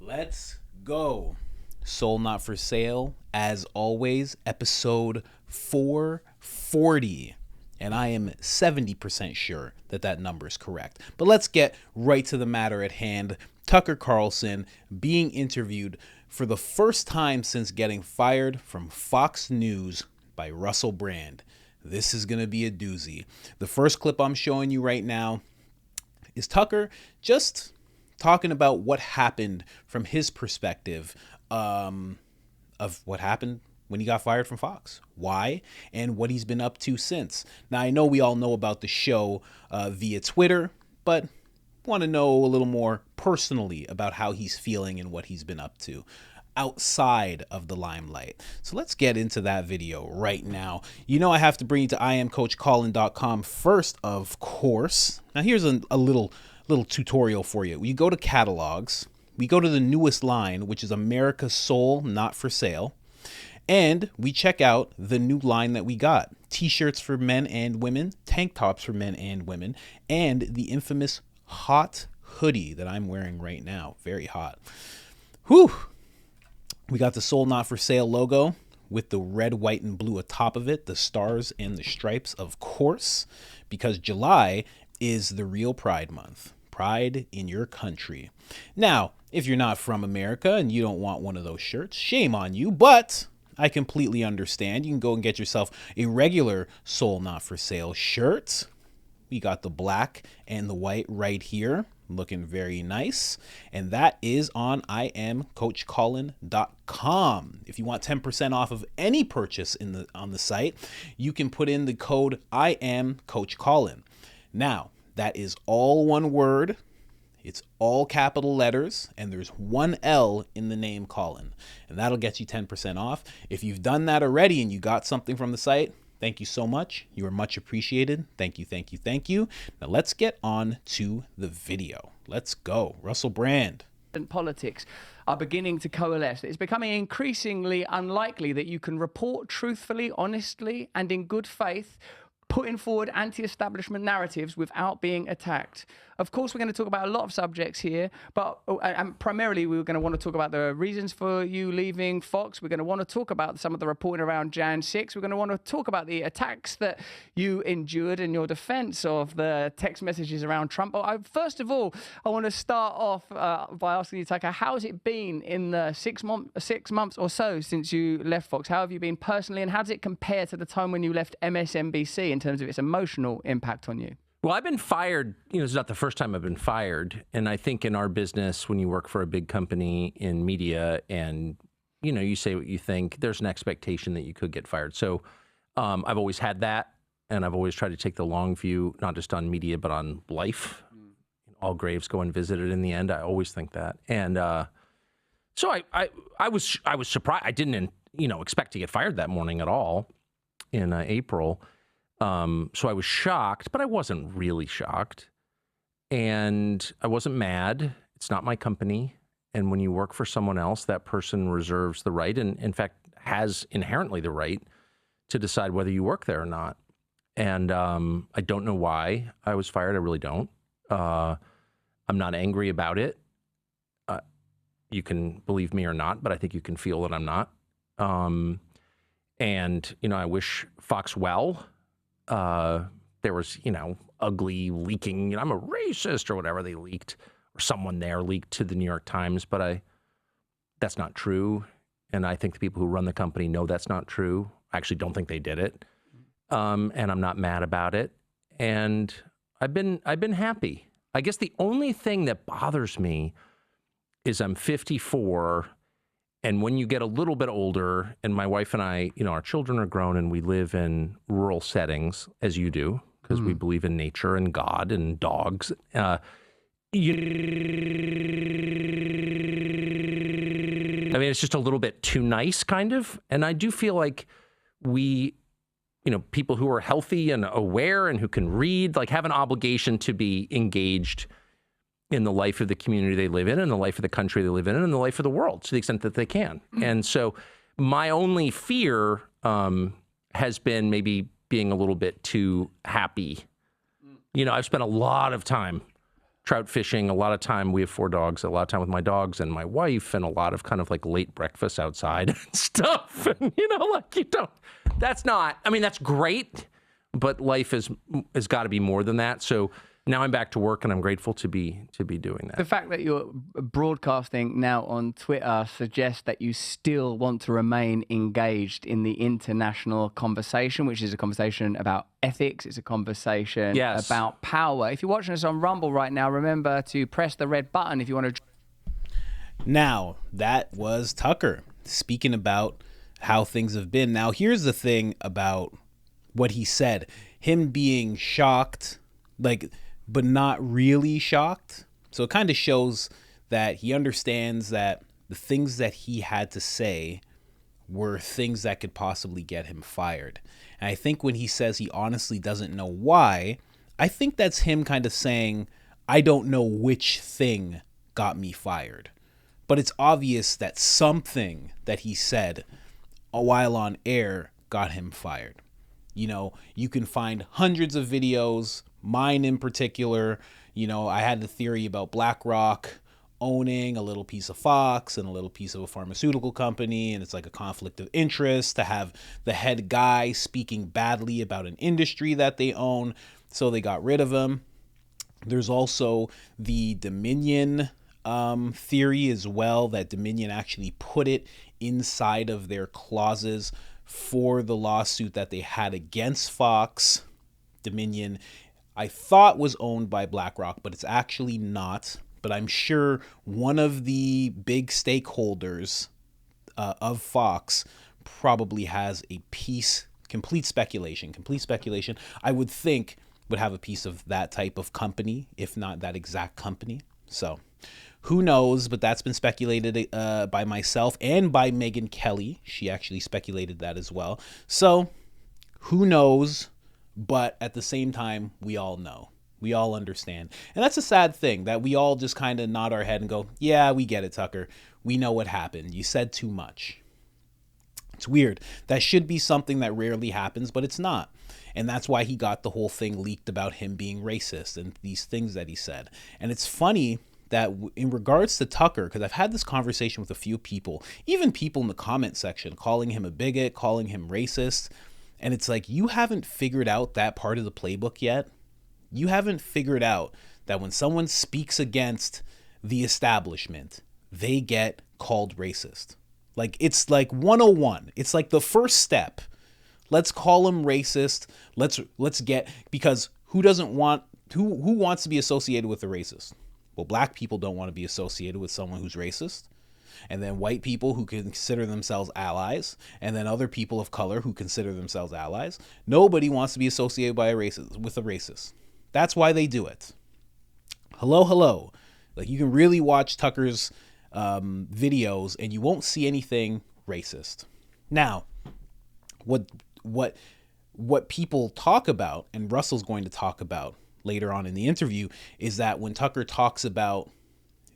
Let's go. Soul Not For Sale, as always, episode 440. And I am 70% sure that that number is correct. But let's get right to the matter at hand. Tucker Carlson being interviewed for the first time since getting fired from Fox News by Russell Brand. This is going to be a doozy. The first clip I'm showing you right now is Tucker just talking about what happened from his perspective of what happened when he got fired from Fox, why, and what he's been up to since. Now, I know we all know about the show via Twitter, but want to know a little more personally about how he's feeling and what he's been up to outside of the limelight. So let's get into that video right now. You know I have to bring you to IamCoachColin.com first, of course. Now here's a little tutorial for you. We go to catalogs, we go to the newest line, which is America's Soul Not For Sale, and we check out the new line that we got. T-shirts for men and women, tank tops for men and women, and the infamous hot hoodie that I'm wearing right now. Very hot. Whew. We got the Soul Not For Sale logo with the red, white, and blue atop of it, the stars and the stripes, of course, because July is the real Pride Month. Pride in your country. Now, if you're not from America and you don't want one of those shirts, shame on you, but I completely understand. You can go and get yourself a regular Soul Not For Sale shirt. We got the black and the white right here, looking very nice. And that is on IamCoachColin.com. If you want 10% off of any purchase on the site, you can put in the code IamCoachColin. Now, that is all one word. It's all capital letters, and there's one L in the name Colin. And that'll get you 10% off. If you've done that already and you got something from the site, thank you so much. You are much appreciated. Thank you, thank you, thank you. Now let's get on to the video. Let's go. Russell Brand. Politics are beginning to coalesce. It's becoming increasingly unlikely that you can report truthfully, honestly, and in good faith, putting forward anti-establishment narratives without being attacked. Of course, we're going to talk about a lot of subjects here, but primarily we're going to want to talk about the reasons for you leaving Fox. We're going to want to talk about some of the reporting around Jan 6. We're going to want to talk about the attacks that you endured in your defense of the text messages around Trump. First of all, I want to start off by asking you, Tucker, how has it been in the 6 months or so since you left Fox? How have you been personally, and how does it compare to the time when you left MSNBC in terms of its emotional impact on you? Well, I've been fired. It's not the first time I've been fired. And I think in our business, when you work for a big company in media and, you say what you think, there's an expectation that you could get fired. So I've always had that. And I've always tried to take the long view, not just on media, but on life. All graves go unvisited in the end. I always think that. And so I was surprised. I didn't, expect to get fired that morning at all in April. So I was shocked, but I wasn't really shocked. And I wasn't mad. It's not my company. And when you work for someone else, that person reserves the right, and in fact has inherently the right to decide whether you work there or not. And I don't know why I was fired. I really don't. I'm not angry about it. You can believe me or not, but I think you can feel that I'm not. And, I wish Fox well. There was, ugly leaking, I'm a racist or whatever they leaked, or someone there leaked to the New York Times, but that's not true. And I think the people who run the company know that's not true. I actually don't think they did it. And I'm not mad about it. And I've been happy. I guess the only thing that bothers me is I'm 54. And when you get a little bit older, and my wife and I, our children are grown and we live in rural settings, as you do, because we believe in nature and God and dogs. I mean, it's just a little bit too nice, kind of. And I do feel like we, people who are healthy and aware and who can read, have an obligation to be engaged in the life of the community they live in, and the life of the country they live in, and the life of the world to the extent that they can. And so my only fear has been maybe being a little bit too happy. I've spent a lot of time trout fishing, a lot of time. We have 4 dogs, a lot of time with my dogs and my wife, and a lot of kind of like late breakfast outside and stuff. And, that's not, I mean, that's great, but life has got to be more than that. So now I'm back to work, and I'm grateful to be doing that. The fact that you're broadcasting now on Twitter suggests that you still want to remain engaged in the international conversation, which is a conversation about ethics. It's a conversation about power. If you're watching us on Rumble right now, remember to press the red button if you want to. Now, that was Tucker speaking about how things have been. Now, here's the thing about what he said. Him being shocked, but not really shocked. So it kind of shows that he understands that the things that he had to say were things that could possibly get him fired. And I think when he says he honestly doesn't know why, I think that's him kind of saying, I don't know which thing got me fired. But it's obvious that something that he said a while on air got him fired. You can find hundreds of videos, mine in particular. I had the theory about BlackRock owning a little piece of Fox and a little piece of a pharmaceutical company, and it's like a conflict of interest to have the head guy speaking badly about an industry that they own, so they got rid of him. There's also the Dominion theory as well, that Dominion actually put it inside of their clauses for the lawsuit that they had against Fox. Dominion, I thought, was owned by BlackRock, but it's actually not. But I'm sure one of the big stakeholders of Fox probably has a piece, complete speculation, I would think would have a piece of that type of company, if not that exact company. So who knows, but that's been speculated by myself and by Megyn Kelly. She actually speculated that as well. So who knows, but at the same time, we all know. We all understand. And that's a sad thing, that we all just kind of nod our head and go, yeah, we get it, Tucker. We know what happened. You said too much. It's weird. That should be something that rarely happens, but it's not. And that's why he got the whole thing leaked about him being racist and these things that he said. And it's funny that in regards to Tucker, because I've had this conversation with a few people, even people in the comment section, calling him a bigot, calling him racist. And it's like, you haven't figured out that part of the playbook yet. You haven't figured out that when someone speaks against the establishment, they get called racist. It's like 101. It's like the first step. Let's call him racist. Let's get, because who wants to be associated with a racist? Well, black people don't want to be associated with someone who's racist. And then white people who consider themselves allies, and then other people of color who consider themselves allies. Nobody wants to be associated with a racist. That's why they do it. Hello. You can really watch Tucker's videos and you won't see anything racist. Now, what people talk about, and Russell's going to talk about later on in the interview, is that when Tucker talks about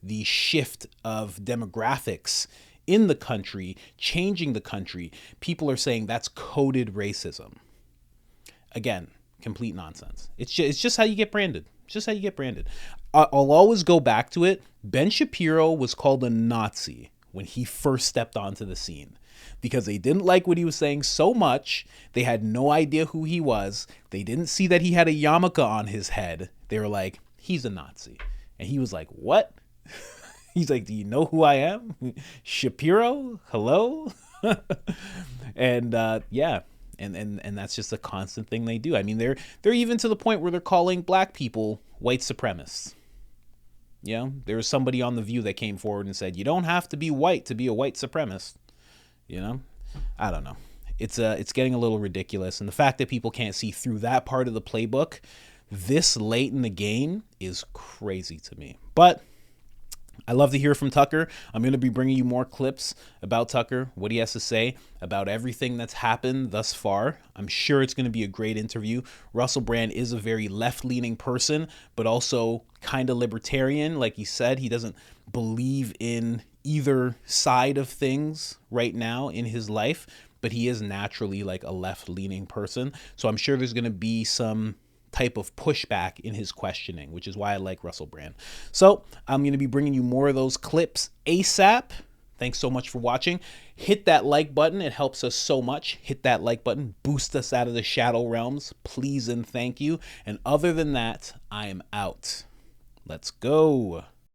the shift of demographics in the country, changing the country, people are saying that's coded racism. Again, complete nonsense. It's just how you get branded. I'll always go back to it. Ben Shapiro was called a Nazi when he first stepped onto the scene because they didn't like what he was saying so much. They had no idea who he was. They didn't see that he had a yarmulke on his head. They were like, he's a Nazi. And he was like, what? He's like, do you know who I am? Shapiro? Hello? And yeah. And that's just a constant thing they do. I mean, they're even to the point where they're calling black people white supremacists. There was somebody on The View that came forward and said, you don't have to be white to be a white supremacist. I don't know. It's getting a little ridiculous. And the fact that people can't see through that part of the playbook this late in the game is crazy to me. But I love to hear from Tucker. I'm going to be bringing you more clips about Tucker, what he has to say about everything that's happened thus far. I'm sure it's going to be a great interview. Russell Brand is a very left-leaning person, but also kind of libertarian. Like he said, he doesn't believe in either side of things right now in his life, but he is naturally like a left-leaning person. So I'm sure there's going to be some type of pushback in his questioning, which is why I like Russell Brand. So I'm going to be bringing you more of those clips ASAP. Thanks so much for watching. Hit that like button. It helps us so much. Hit that like button. Boost us out of the shadow realms. Please and thank you. And other than that, I am out. Let's go.